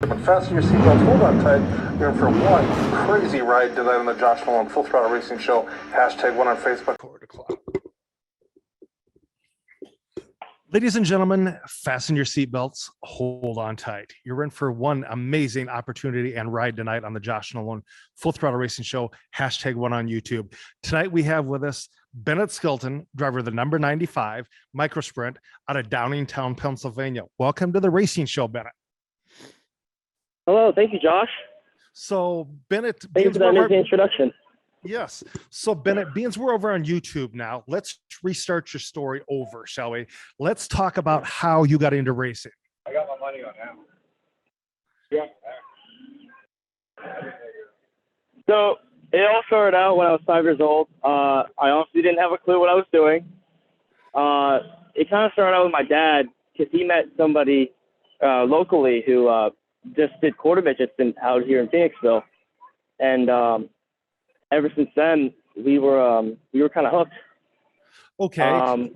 Fasten your seatbelts, hold on tight. You're in for one crazy ride tonight on the Josh Nloan Full Throttle Racing Show. #1 on Facebook. Ladies and gentlemen, fasten your seatbelts, hold on tight. You're in for one amazing opportunity and ride tonight on the Josh Nloan Full Throttle Racing Show, #1 on YouTube. Tonight we have with us Bennett Skelton, driver of the number 95 Micro Sprint out of Downingtown, Pennsylvania. Welcome to the racing show, Bennett. Hello, thank you, Josh. So Bennett, thank you for that amazing introduction. Yes. So Bennett, being we're over on YouTube now, let's restart your story over, shall we? Let's talk about how you got into racing. I got my money on that. Yeah. So it all started out when I was 5 years old. I honestly didn't have a clue what I was doing. It kind of started out with my dad because he met somebody locally who just did quarter midgets out here in Phoenixville, and ever since then we were kind of hooked. Okay.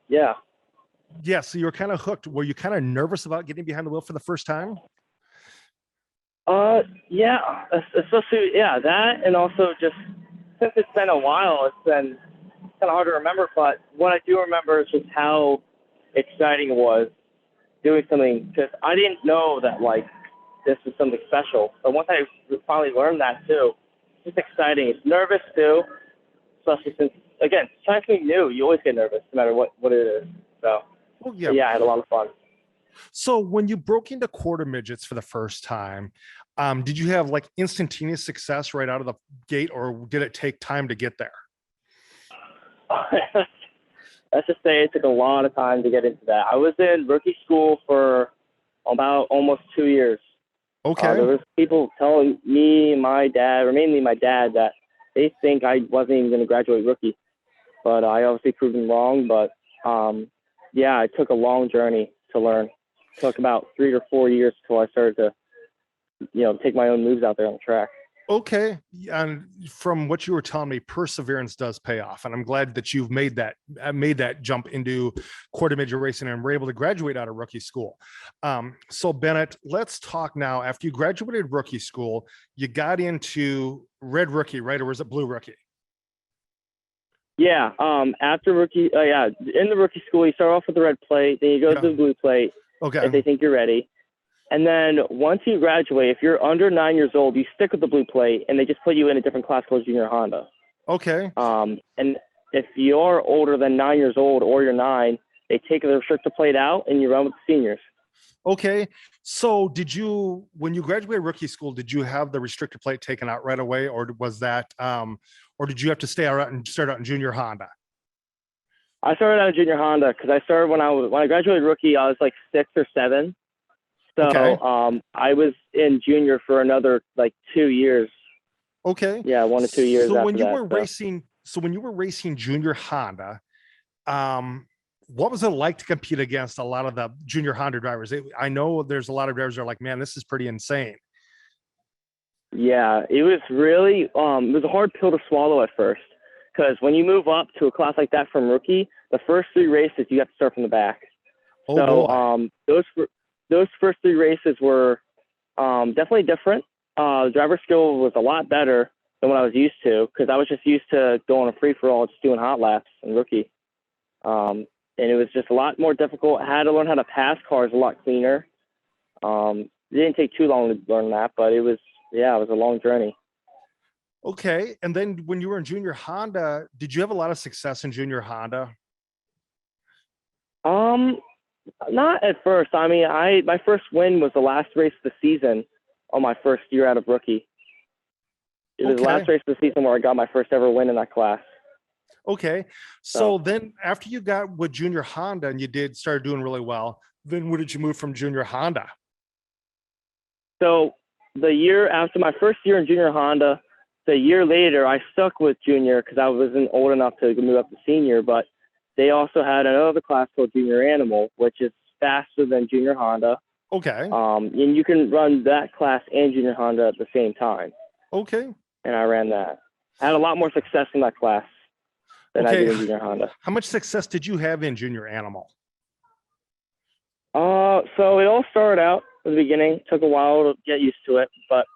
Yeah. So you were kind of hooked. Were you kind of nervous about getting behind the wheel for the first time? Yeah, especially that, and also just since it's been a while, it's been kind of hard to remember. But what I do remember is just how exciting it was doing something, because I didn't know that like this was something special. But once I finally learned that too, it's just exciting. It's nervous too, especially since again trying something new. You always get nervous no matter what it is. So yeah, I had a lot of fun. So when you broke into quarter midgets for the first time, did you have like instantaneous success right out of the gate, or did it take time to get there? Let's just say it took a lot of time to get into that. I was in rookie school for about almost 2 years. Okay. There was people telling me, my dad, or mainly my dad, that they think I wasn't even going to graduate rookie. But I obviously proved them wrong. But it took a long journey to learn. It took about 3 or 4 years till I started to, take my own moves out there on the track. Okay. And from what you were telling me, perseverance does pay off. And I'm glad that you've made that jump into quarter midget racing and were able to graduate out of rookie school. So Bennett, let's talk now. After you graduated rookie school, you got into red rookie, right? Or was it blue rookie? Yeah. After rookie, in the rookie school, you start off with the red plate, then you go to the blue plate. Okay. If they think you're ready. And then once you graduate, if you're under 9 years old, you stick with the blue plate, and they just put you in a different class called junior Honda. Okay. And if you're older than 9 years old or you're 9, they take the restrictor plate out and you run with the seniors. Okay. So when you graduated rookie school, did you have the restrictor plate taken out right away, or was that, or did you have to stay out and start out in junior Honda? I started out in junior Honda because I started when I graduated rookie, I was like 6 or 7. So okay. I was in junior for another like 2 years. Okay. Yeah, 1 to 2 years. So after when you that, were racing, when you were racing junior Honda, what was it like to compete against a lot of the junior Honda drivers? I know there's a lot of drivers that are like, man, this is pretty insane. Yeah, it was really it was a hard pill to swallow at first, because when you move up to a class like that from rookie, the first 3 races you have to start from the back. Oh, so those first 3 races were definitely different. Driver skill was a lot better than what I was used to, because I was just used to going a free-for-all, just doing hot laps in rookie. And it was just a lot more difficult. I had to learn how to pass cars a lot cleaner. It didn't take too long to learn that, but it was a long journey. Okay. And then when you were in junior Honda, did you have a lot of success in junior Honda? Not at first. I mean, my first win was the last race of the season on my first year out of rookie. It was the last race of the season where I got my first ever win in that class. Okay. So then after you got with junior Honda and you started doing really well, then where did you move from junior Honda? So the year after my first year in junior Honda, the year later, I stuck with junior because I wasn't old enough to move up to senior, but they also had another class called Junior Animal, which is faster than Junior Honda. Okay. And you can run that class and Junior Honda at the same time. Okay. And I ran that. I had a lot more success in that class than I did in Junior Honda. How much success did you have in Junior Animal? So it all started out in the beginning. It took a while to get used to it, but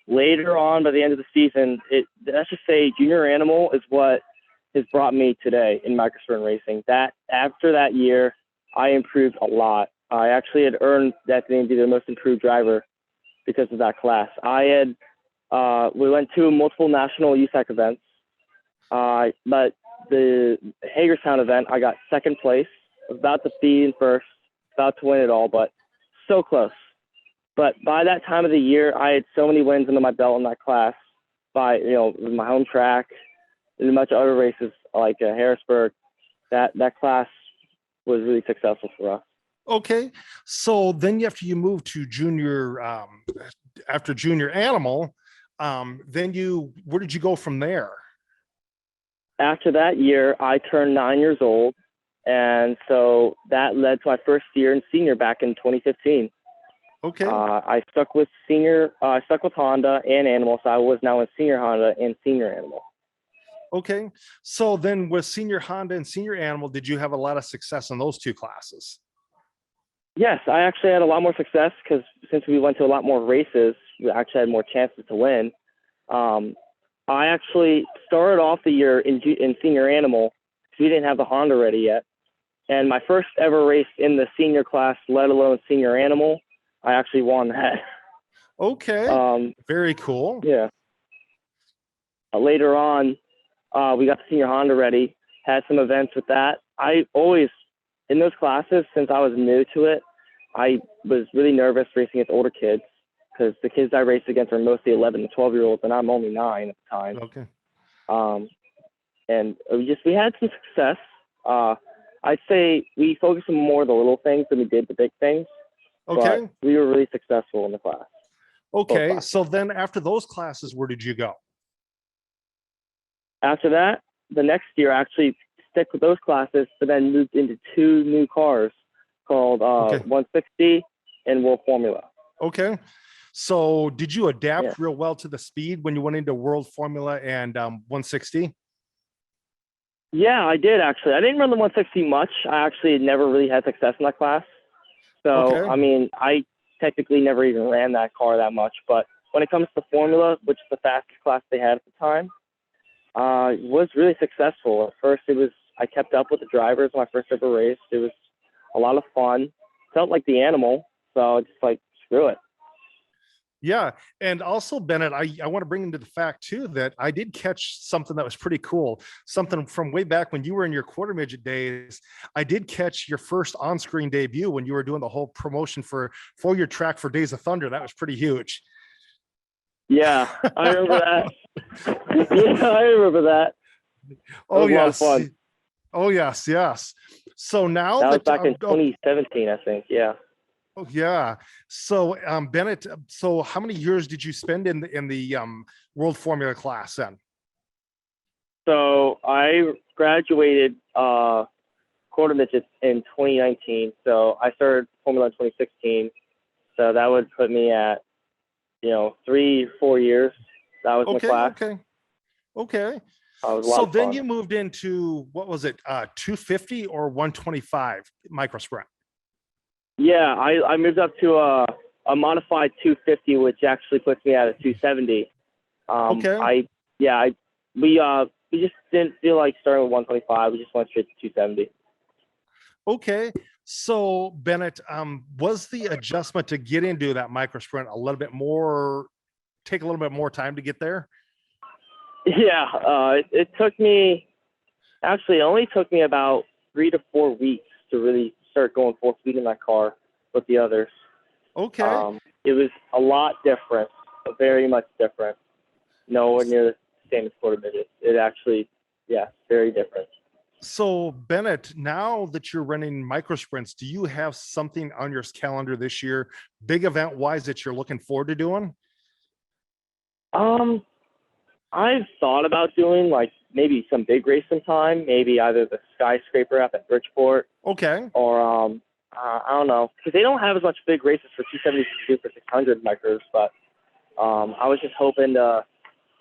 later on, by the end of the season, let's just say junior animal is what has brought me today in microsprint racing. That after that year, I improved a lot. I actually had earned that name to be the most improved driver because of that class. We went to multiple national USAC events, but the Hagerstown event, I got second place. I was about to be in first, about to win it all, but so close. But by that time of the year, I had so many wins under my belt in that class by, my home track and a bunch of other races like Harrisburg. That class was really successful for us. Okay. So then after you moved to junior, after junior animal, where did you go from there? After that year, I turned 9 years old. And so that led to my first year in senior back in 2015. Okay. I stuck with Honda and Animal, so I was now in senior Honda and senior Animal. Okay. So then with senior Honda and senior Animal, did you have a lot of success in those two classes? Yes, I actually had a lot more success because since we went to a lot more races, we actually had more chances to win. I actually started off the year in senior Animal because we didn't have the Honda ready yet. And my first ever race in the senior class, let alone senior Animal, I actually won that. Okay. Very cool. Yeah. Later on, we got the senior Honda ready, had some events with that. I always, in those classes, since I was new to it, I was really nervous racing against older kids because the kids I raced against are mostly 11 and 12-year-olds, and I'm only 9 at the time. Okay. And we had some success. I'd say we focused on more of the little things than we did the big things. Okay. But we were really successful in the class. Okay. So then after those classes, where did you go? After that, the next year, I actually stuck with those classes, but then moved into 2 new cars called 160 and World Formula. Okay. So did you adapt real well to the speed when you went into World Formula and 160? Yeah, I did actually. I didn't run the 160 much. I actually never really had success in that class. So, I mean, I technically never even ran that car that much. But when it comes to Formula, which is the fastest class they had at the time, it was really successful. At first, I kept up with the drivers when I first ever raced. It was a lot of fun. Felt like the animal. So I just screw it. Yeah. And also, Bennett, I want to bring into the fact too, that I did catch something that was pretty cool. Something from way back when you were in your quarter midget days. I did catch your first on-screen debut when you were doing the whole promotion for your track for Days of Thunder. That was pretty huge. Yeah, I remember that. Yeah, I remember that. Oh, yes. Fun. Oh, yes. Yes. So now that was back in 2017, I think. Yeah. Oh, yeah. So, Bennett, so how many years did you spend in the World Formula class then? So I graduated quarter midget in 2019. So I started Formula in 2016. So that would put me at, 3 or 4 years. That was my class. Okay. So then you moved into, what was it, 250 or 125 micro sprint? Yeah, I moved up to a modified 250, which actually puts me at a 270. We just didn't feel like starting with 125. We just went straight to 270. Okay. So Bennett, was the adjustment to get into that micro sprint take a little bit more time to get there? Yeah, it took me, actually, it only took me about 3 to 4 weeks to really start going full speed in that car with the others. Okay. It was a lot different, very much different. Nowhere near the same as quarter midget. It actually, very different. So Bennett, now that you're running micro sprints, do you have something on your calendar this year, big event wise, that you're looking forward to doing? I've thought about doing maybe some big race sometime, maybe either the skyscraper up at Bridgeport. Okay. Or I don't know, because they don't have as much big races for 270 to do for 600 micros, but I was just hoping to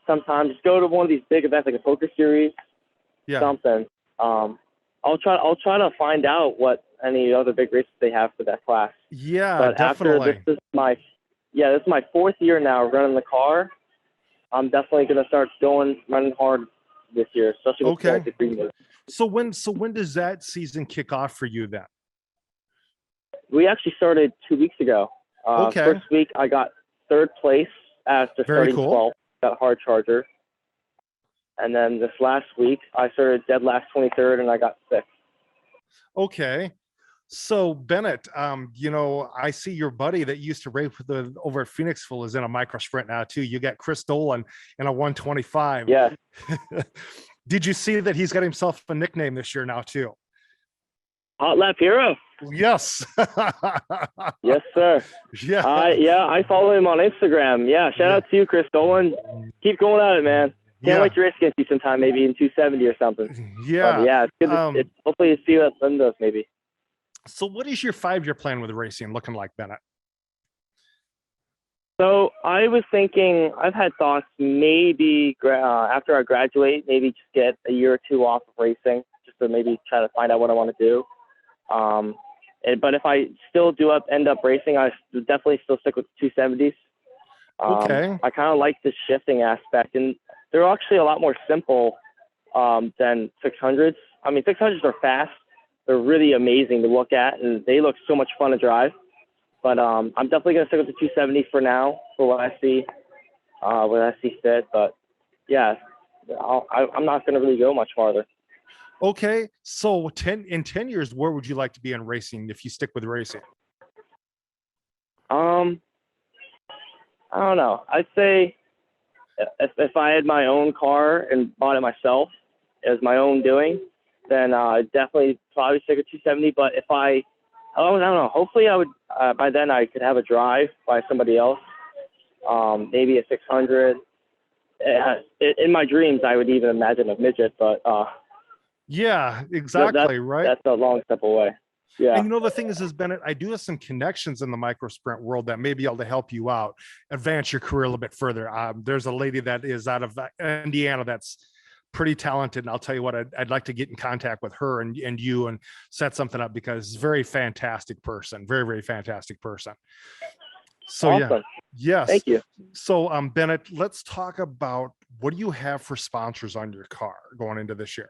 sometime just go to one of these big events like a poker series, something. I'll try to find out what any other big races they have for that class. Yeah, But definitely. after this is my 4th year now running the car. I'm definitely gonna start running hard this year, especially with Okay. the Greenwood. So when does that season kick off for you then? We actually started 2 weeks ago. Okay. First week I got 3rd place after Very starting cool. 12th. Got a hard charger. And then this last week I started dead last 23rd and I got 6th. Okay. So Bennett, I see your buddy that used to race with over at Phoenixville is in a micro sprint now too. You got Chris Dolan in a 125. Yeah. Did you see that he's got himself a nickname this year now too? Hot Lap Hero. Yes. Yes, sir. Yeah. I follow him on Instagram. Yeah, shout out to you, Chris Dolan. Keep going at it, man. Can't wait to race against you sometime, maybe in 270 or something. Yeah. But yeah, it's good. Hopefully, you see what Lynn does, maybe. So, what is your 5-year plan with racing looking like, Bennett? So I was thinking, I've had thoughts maybe after I graduate, maybe just get a year or 2 off of racing, just to maybe try to find out what I want to do. But if I still end up racing, I would definitely still stick with the 270s. Okay. I kind of like the shifting aspect, and they're actually a lot more simple than 600s. I mean, 600s are fast. They're really amazing to look at, and they look so much fun to drive. But I'm definitely going to stick with the 270 for now, for what I see fit. But yeah, I'm not going to really go much farther. Okay. So in 10 years, where would you like to be in racing if you stick with racing? I don't know. I'd say if I had my own car and bought it myself as my own doing, then I'd definitely probably stick with 270. But if I don't know. Hopefully I would, by then I could have a drive by somebody else. Maybe a 600. In my dreams, I would even imagine a midget, but yeah, exactly. Right. That's a long step away. Yeah. And the thing is Bennett, I do have some connections in the micro sprint world that may be able to help you out, advance your career a little bit further. There's a lady that is out of Indiana that's pretty talented, and I'll tell you what, I'd like to get in contact with her and you and set something up, because very fantastic person, very, very fantastic person. So awesome. Yeah, yes, thank you. So Bennett, let's talk about, what do you have for sponsors on your car going into this year?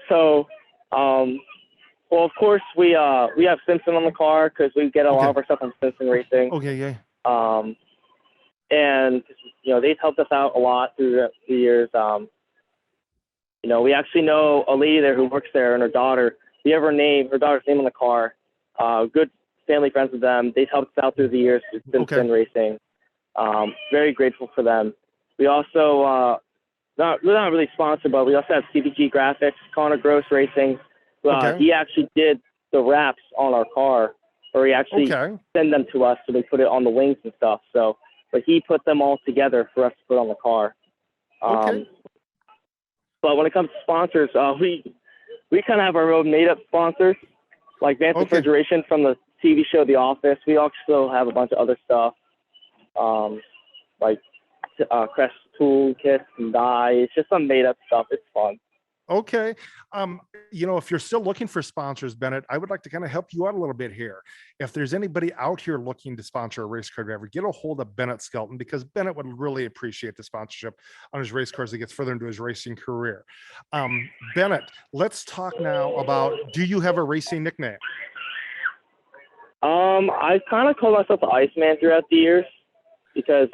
So well, of course we have Simpson on the car, because we get a lot of our stuff on Simpson Racing. Okay, yeah. And they've helped us out a lot through the years. We actually know a lady there who works there, and her daughter. We have her daughter's name on the car. Good family friends with them. They've helped us out through the years through Simpson Racing. Very grateful for them. We also not really sponsored, but we also have CBG Graphics, Connor Gross Racing. He actually did the wraps on our car, or he actually sent them to us, so we put it on the wings and stuff. So. But he put them all together for us to put on the car. But when it comes to sponsors, we kind of have our own made-up sponsors, like Vance Refrigeration from the TV show The Office. We also have a bunch of other stuff, like Crest tool kits and dye. It's just some made-up stuff. It's fun. Okay. If you're still looking for sponsors, Bennett, I would like to kind of help you out a little bit here. If there's anybody out here looking to sponsor a race car driver, get a hold of Bennett Skelton, because Bennett would really appreciate the sponsorship on his race cars as he gets further into his racing career. Bennett, let's talk now about, do you have a racing nickname? I've kind of called myself the Iceman throughout the years, because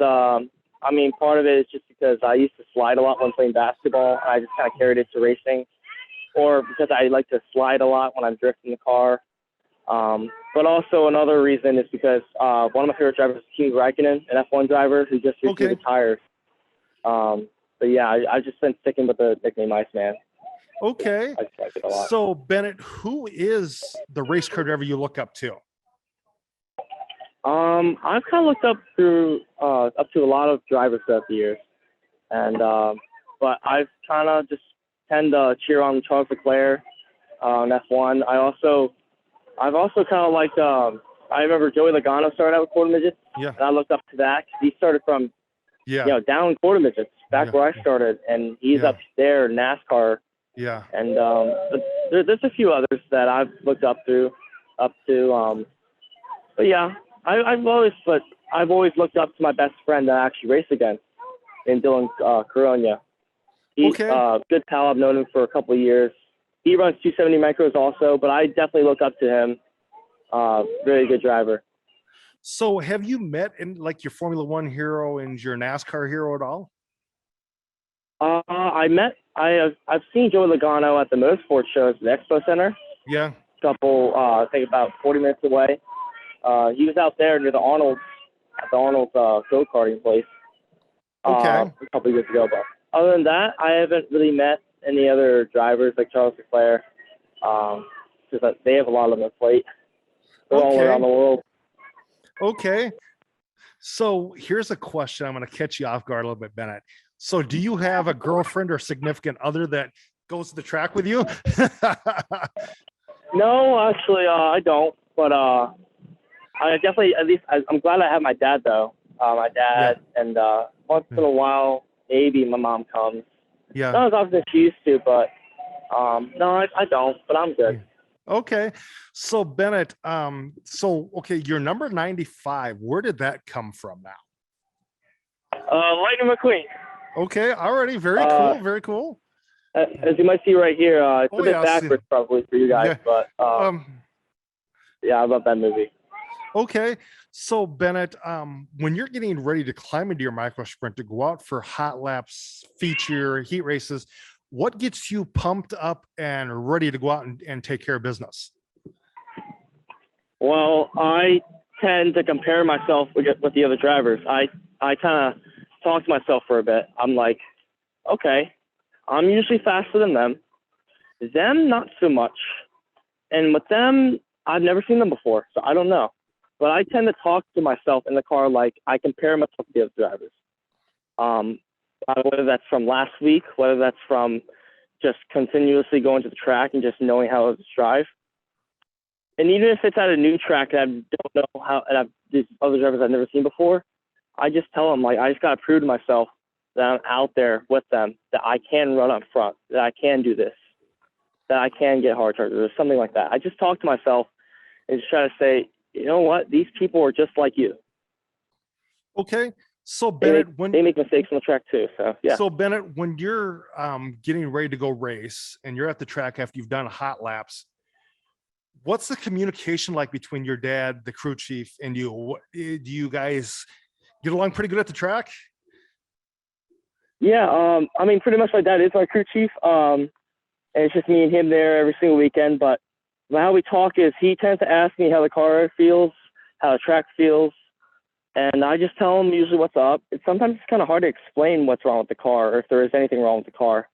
part of it is just because I used to slide a lot when playing basketball. I just kind of carried it to racing, or because I like to slide a lot when I'm drifting the car. But also another reason is because one of my favorite drivers is Kimi Räikkönen, an F1 driver who just recently retired. But yeah, I've just been sticking with the nickname Iceman. Okay. I just like it a lot. So Bennett, who is the race car driver you look up to? I've kind of looked up to a lot of drivers throughout the years, and but I've kind of just tend to cheer on Charles Leclerc on F1. I've also kind of liked. I remember Joey Logano started out with quarter midgets, and I looked up to that. He started from down quarter midgets back where I started, and he's up there in NASCAR Yeah. And but there's a few others that I've looked up to. But yeah, I've always looked up to my best friend that I actually raced against in Dylan Coronia. He's good pal. I've known him for a couple of years. He runs 270 micros also, but I definitely look up to him. Very good driver. So have you met in like your Formula One hero and your NASCAR hero at all? I've seen Joey Logano at the motorsports shows at the Expo Center. Yeah. I think about 40 minutes away. He was out there near the Arnold's go-karting place. Okay. A couple of years ago, but other than that, I haven't really met any other drivers like Charles Leclerc. Because they have a lot on their plate. They're all around the world. Okay. So here's a question. I'm going to catch you off guard a little bit, Bennett. So do you have a girlfriend or significant other that goes to the track with you? No, actually, I don't. But I definitely, I'm glad I have my dad, though. My dad, and once in a while, maybe my mom comes. Yeah. Not as often as she used to, but no, I don't, but I'm good. Okay. So Bennett, you're number 95. Where did that come from now? Lightning McQueen. Okay, already. Very cool. Very cool. As you might see right here, it's a bit backwards probably for you guys, but yeah, I love that movie. Okay. So Bennett, when you're getting ready to climb into your micro sprint to go out for hot laps, feature, heat races, what gets you pumped up and ready to go out and take care of business? Well, I tend to compare myself with the other drivers. I kind of talk to myself for a bit. I'm like, okay, I'm usually faster than them. Them, not so much. And with them, I've never seen them before, so I don't know. But I tend to talk to myself in the car like I compare myself to the other drivers. Whether that's from last week, whether that's from just continuously going to the track and just knowing how to drive. And even if it's at a new track that I don't know how, and these other drivers I've never seen before, I just tell them, like, I just got to prove to myself that I'm out there with them, that I can run up front, that I can do this, that I can get hard charges, or something like that. I just talk to myself and just try to say, you know what, these people are just like you. Okay. So Bennett, they make mistakes on the track too. So yeah. So Bennett, when you're getting ready to go race and you're at the track after you've done hot laps, what's the communication like between your dad, the crew chief, and you? Do you guys get along pretty good at the track? Yeah, I mean, pretty much my dad is my crew chief. And it's just me and him there every single weekend. But how we talk is he tends to ask me how the car feels, how the track feels. And I just tell him usually what's up. Sometimes it's kind of hard to explain what's wrong with the car or if there is anything wrong with the car.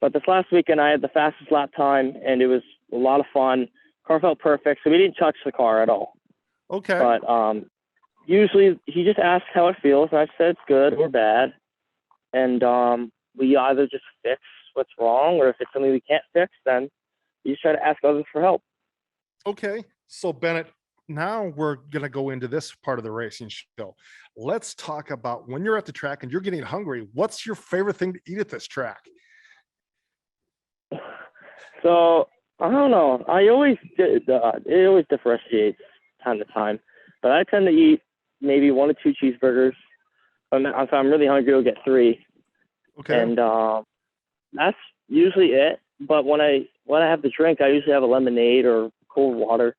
But this last weekend, I had the fastest lap time, and it was a lot of fun. Car felt perfect, so we didn't touch the car at all. Okay. But usually he just asks how it feels, and I said it's good or bad. And we either just fix what's wrong, or if it's something we can't fix, then we just try to ask others for help. Okay. So Bennett, now we're going to go into this part of the racing show. Let's talk about when you're at the track and you're getting hungry, what's your favorite thing to eat at this track? So I don't know. It always differentiates time to time, but I tend to eat maybe 1 or 2 cheeseburgers. If I'm really hungry, I'll get 3. Okay. And that's usually it. But when I have the drink, I usually have a lemonade or cold water.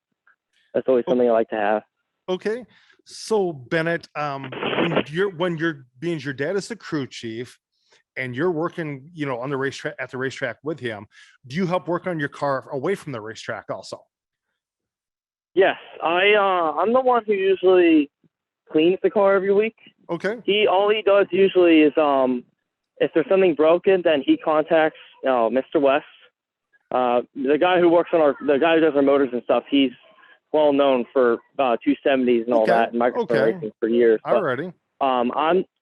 That's always something I like to have. Okay. So Bennett, when you're being your dad is the crew chief and you're working, on the racetrack at the racetrack with him, do you help work on your car away from the racetrack also? Yes. I'm the one who usually cleans the car every week. Okay. All he does usually is if there's something broken, then he contacts Mr. West. The guy who does our motors and stuff, he's well known for 270s and all that and microsphere racing for years. Alrighty.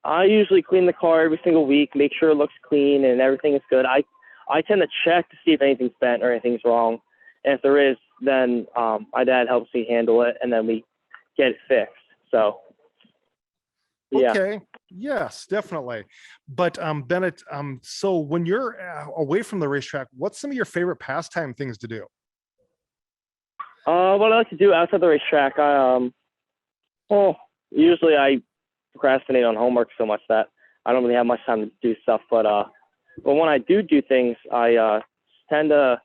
I usually clean the car every single week, make sure it looks clean and everything is good. I tend to check to see if anything's bent or anything's wrong. And if there is, then my dad helps me handle it and then we get it fixed. So Yeah. Okay. Yes, definitely. But Bennett, so when you're away from the racetrack, what's some of your favorite pastime things to do? What I like to do outside the racetrack, well, usually I procrastinate on homework so much that I don't really have much time to do stuff. But when I do things, I tend to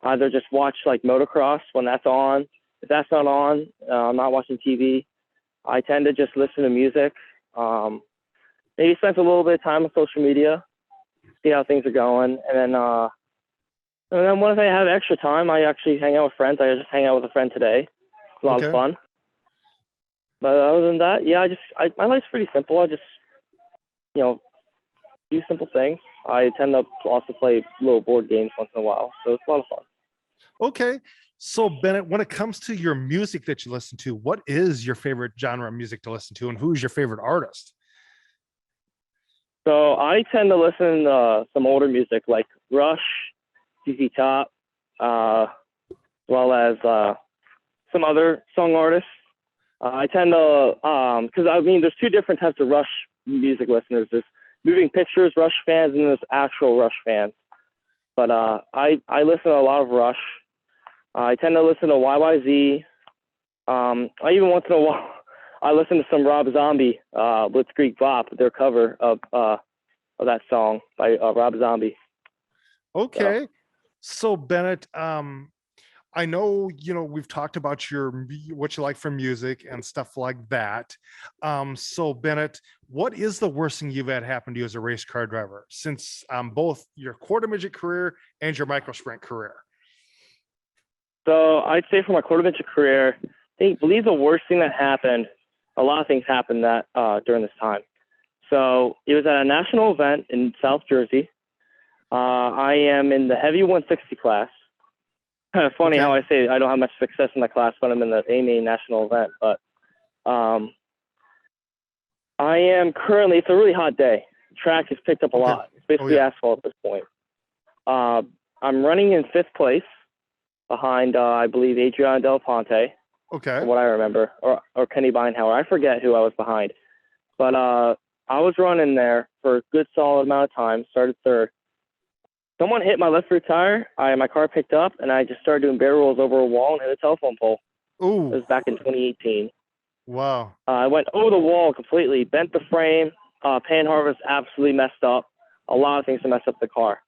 either just watch like motocross when that's on. If that's not on, I'm not watching TV. I tend to just listen to music. Maybe spend a little bit of time on social media, see how things are going, and then once I have extra time, I actually hang out with friends. I just hang out with a friend today. It's a lot of Okay. fun. But other than that, yeah, my life's pretty simple. I just, do simple things. I tend to also play little board games once in a while, so it's a lot of fun. Okay. So Bennett, when it comes to your music that you listen to, what is your favorite genre of music to listen to, and who's your favorite artist? So I tend to listen to some older music like Rush, ZZ Top, as well as some other song artists. I tend to, because I mean, there's two different types of Rush music listeners. There's moving pictures Rush fans, and there's actual Rush fans. But I listen to a lot of Rush. I tend to listen to YYZ. I even once in a while I listen to some Rob Zombie, with Greek Bop, their cover of that song by Rob Zombie. Okay. So Bennett, I know, we've talked about what you like from music and stuff like that. So Bennett, what is the worst thing you've had happen to you as a race car driver since both your quarter midget career and your micro sprint career? So I'd say for my quarter midget career, I believe the worst thing that happened, a lot of things happened that during this time. So it was at a national event in South Jersey. I am in the heavy 160 class. Kind of funny how I say I don't have much success in that class when I'm in the AMA national event, but I am currently, it's a really hot day. Track has picked up a lot. It's basically asphalt at this point. I'm running in 5th place behind, I believe, Adrian Del Ponte. Okay. From what I remember, or Kenny Beinhauer. I forget who I was behind. But I was running there for a good solid amount of time, started 3rd. Someone hit my left rear tire. My car picked up, and I just started doing barrel rolls over a wall and hit a telephone pole. Ooh. It was back in 2018. Wow. I went over the wall completely, bent the frame. Pan harvest absolutely messed up. A lot of things to mess up the car.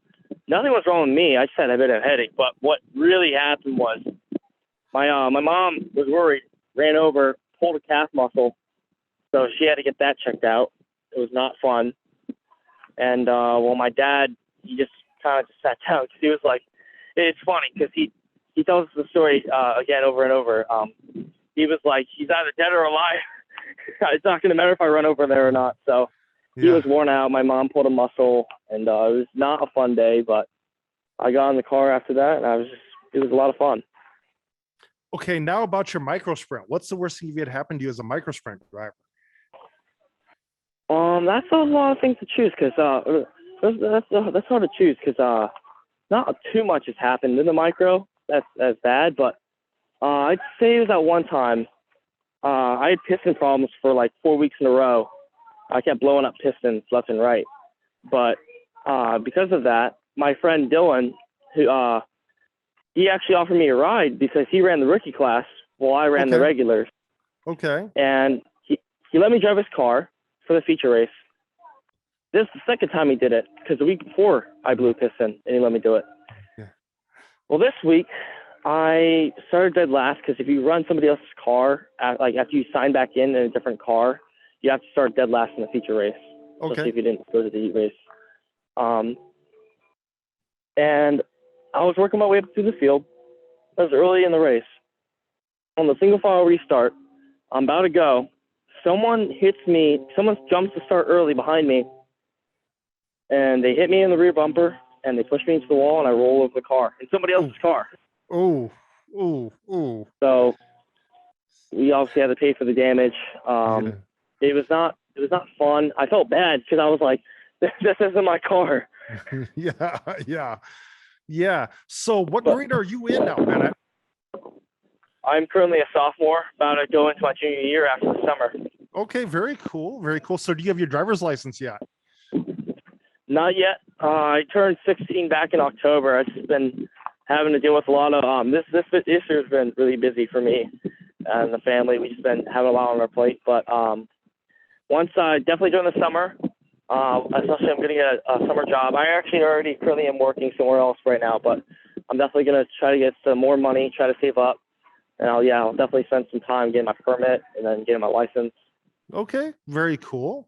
Nothing was wrong with me. I just had a bit of a headache. But what really happened was my mom was worried, ran over, pulled a calf muscle, so she had to get that checked out. It was not fun. And my dad, he just kind of just sat down because he was like, it's funny because he tells us the story again over and over. He was like, he's either dead or alive. It's not going to matter if I run over there or not. So he was worn out. My mom pulled a muscle, and it was not a fun day. But I got in the car after that, and it was a lot of fun. Okay, now about your micro sprint. What's the worst thing you've had happen to you as a micro sprint driver? That's a lot of things to choose because that's hard to choose because not too much has happened in the micro. That's bad, but I'd say it was at one time. I had piston problems for like 4 weeks in a row. I kept blowing up pistons left and right, but because of that, my friend Dylan, who he actually offered me a ride because he ran the rookie class while I ran the regulars. Okay. And he let me drive his car for the feature race. This is the second time he did it because the week before I blew a piston and he let me do it. Yeah. Well, this week I started dead last because if you run somebody else's car, after you sign back in a different car, you have to start dead last in the feature race. Especially if you didn't go to the heat race. And I was working my way up through the field. It was early in the race. On the single file restart, I'm about to go. Someone jumps to start early behind me, and they hit me in the rear bumper, and they push me into the wall, and I roll over the car, in somebody else's car. Oh. So we obviously had to pay for the damage. It was not fun. I felt bad because I was like, this isn't my car. Yeah. So what grade are you in now, Bennett? I'm currently a sophomore, about to go into my junior year after the summer. Okay, very cool. Very cool. So do you have your driver's license yet? Not yet. I turned 16 back in October. I've just been having to deal with a lot of this year's been really busy for me and the family. We've just been having a lot on our plate. But once definitely during the summer, especially I'm going to get a summer job. I actually already currently am working somewhere else right now, but I'm definitely going to try to get some more money, try to save up, and I'll definitely spend some time getting my permit and then getting my license. Okay, very cool.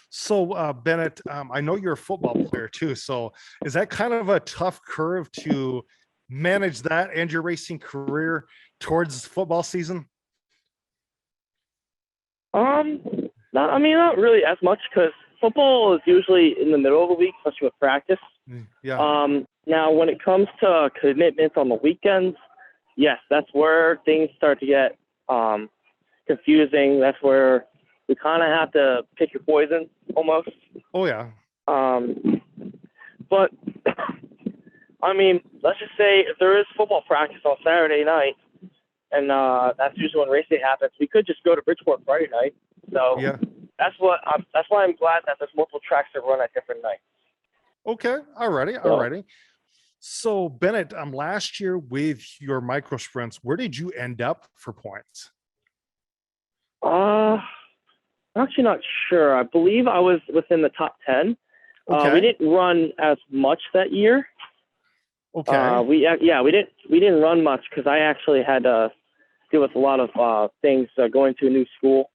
So, Bennett, I know you're a football player too. So, is that kind of a tough curve to manage that and your racing career towards football season? Not really as much because football is usually in the middle of the week, especially with practice. Yeah. Now when it comes to commitments on the weekends, yes, that's where things start to get confusing. That's where we kind of have to pick your poison almost. Oh yeah. But I mean, let's just say if there is football practice on Saturday night, and that's usually when race day happens, we could just go to Bridgeport Friday night. So Yeah. that's why I'm glad that there's multiple tracks that run at different nights. Okay. Alrighty. So Bennett, last year with your micro sprints, where did you end up for points? I'm actually not sure. I believe I was within the top 10. Okay. We didn't run as much that year. Okay. We didn't run much because I actually had to deal with a lot of things going to a new school.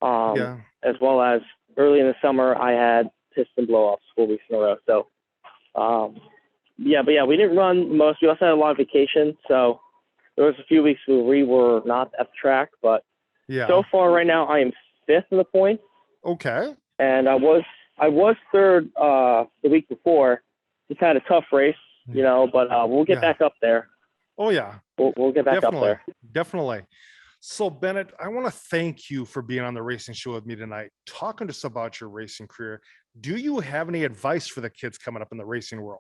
As well as early in the summer, I had piston blow-offs 4 weeks in a row. So, we didn't run most. We also had a lot of vacation. So there was a few weeks where we were not at the track. But so far right now, I am 5th in the points. Okay. And I was 3rd the week before. Just had a tough race, but we'll get back up there. Oh yeah. We'll get back up there. Definitely. So Bennett, I want to thank you for being on the racing show with me tonight, talking to us about your racing career. Do you have any advice for the kids coming up in the racing world?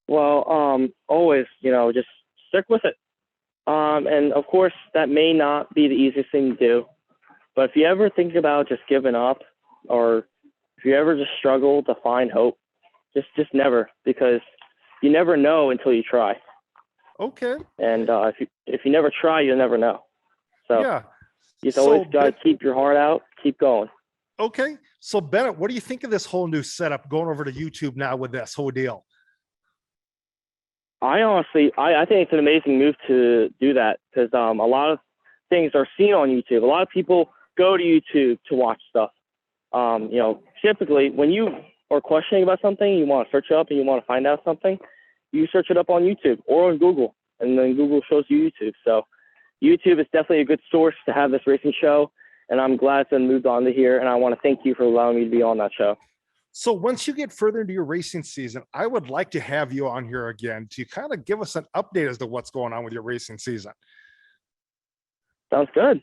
Well, always, just stick with it. And of course, that may not be the easiest thing to do, but if you ever think about just giving up, or if you ever just struggle to find hope, just never, because you never know until you try. Okay. And if you never try, you'll never know. So you always got to keep your heart out, keep going. Okay. So Bennett, what do you think of this whole new setup going over to YouTube now with this whole deal? I honestly think it's an amazing move to do that because a lot of things are seen on YouTube. A lot of people go to YouTube to watch stuff. Typically when you are questioning about something, you want to search it up and you want to find out something, you search it up on YouTube or on Google, and then Google shows you YouTube. So YouTube is definitely a good source to have this racing show, and I'm glad it's been moved on to here, and I want to thank you for allowing me to be on that show. So once you get further into your racing season, I would like to have you on here again to kind of give us an update as to what's going on with your racing season. Sounds good.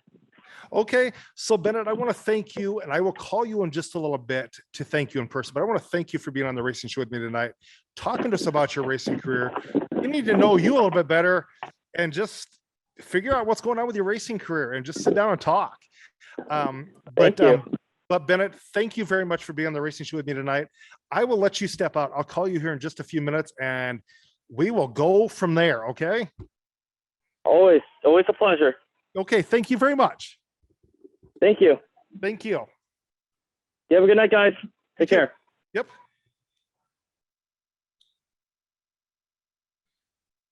Okay. So Bennett, I want to thank you, and I will call you in just a little bit to thank you in person, but I want to thank you for being on the racing show with me tonight, talking to us about your racing career. We need to know you a little bit better and just figure out what's going on with your racing career and just sit down and talk. But Bennett, thank you very much for being on the racing show with me tonight. I will let you step out. I'll call you here in just a few minutes and we will go from there. Okay. Always a pleasure. Okay. Thank you very much. Thank you. Thank you. You have a good night, guys. Take care. Yep.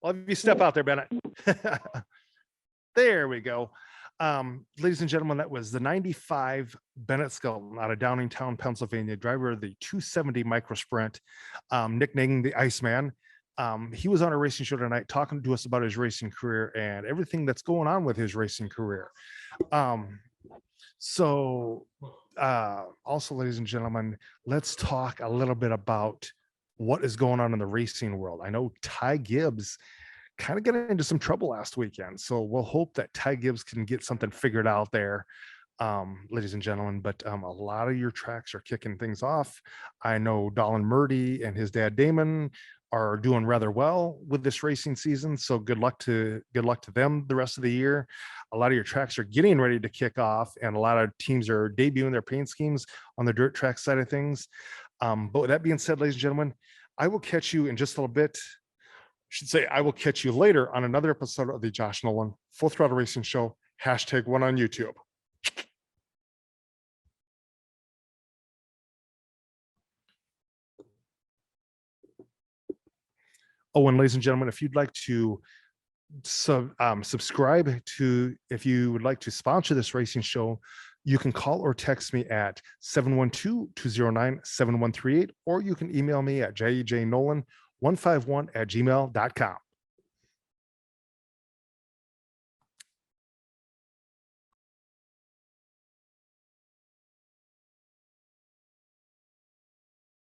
I'll have you step out there, Bennett. There we go. Ladies and gentlemen, that was the 95 Bennett Skelton out of Downingtown, Pennsylvania, driver of the 270 micro sprint, nicknamed the Iceman. He was on a racing show tonight talking to us about his racing career and everything that's going on with his racing career. Also, ladies and gentlemen, let's talk a little bit about what is going on in the racing world. I know Ty Gibbs kind of got into some trouble last weekend, so we'll hope that Ty Gibbs can get something figured out there, ladies and gentlemen. But a lot of your tracks are kicking things off. I know Dolan Murdy and his dad Damon are doing rather well with this racing season. So good luck to them the rest of the year. A lot of your tracks are getting ready to kick off, and a lot of teams are debuting their paint schemes on the dirt track side of things. But with that being said, ladies and gentlemen, I will catch you in just a little bit. I will catch you later on another episode of the Josh Nloan Full Throttle Racing Show, #1 on YouTube. Oh, and ladies and gentlemen, if you'd like to subscribe to, if you would like to sponsor this racing show, you can call or text me at 712-209-7138, or you can email me at jnolan151@gmail.com.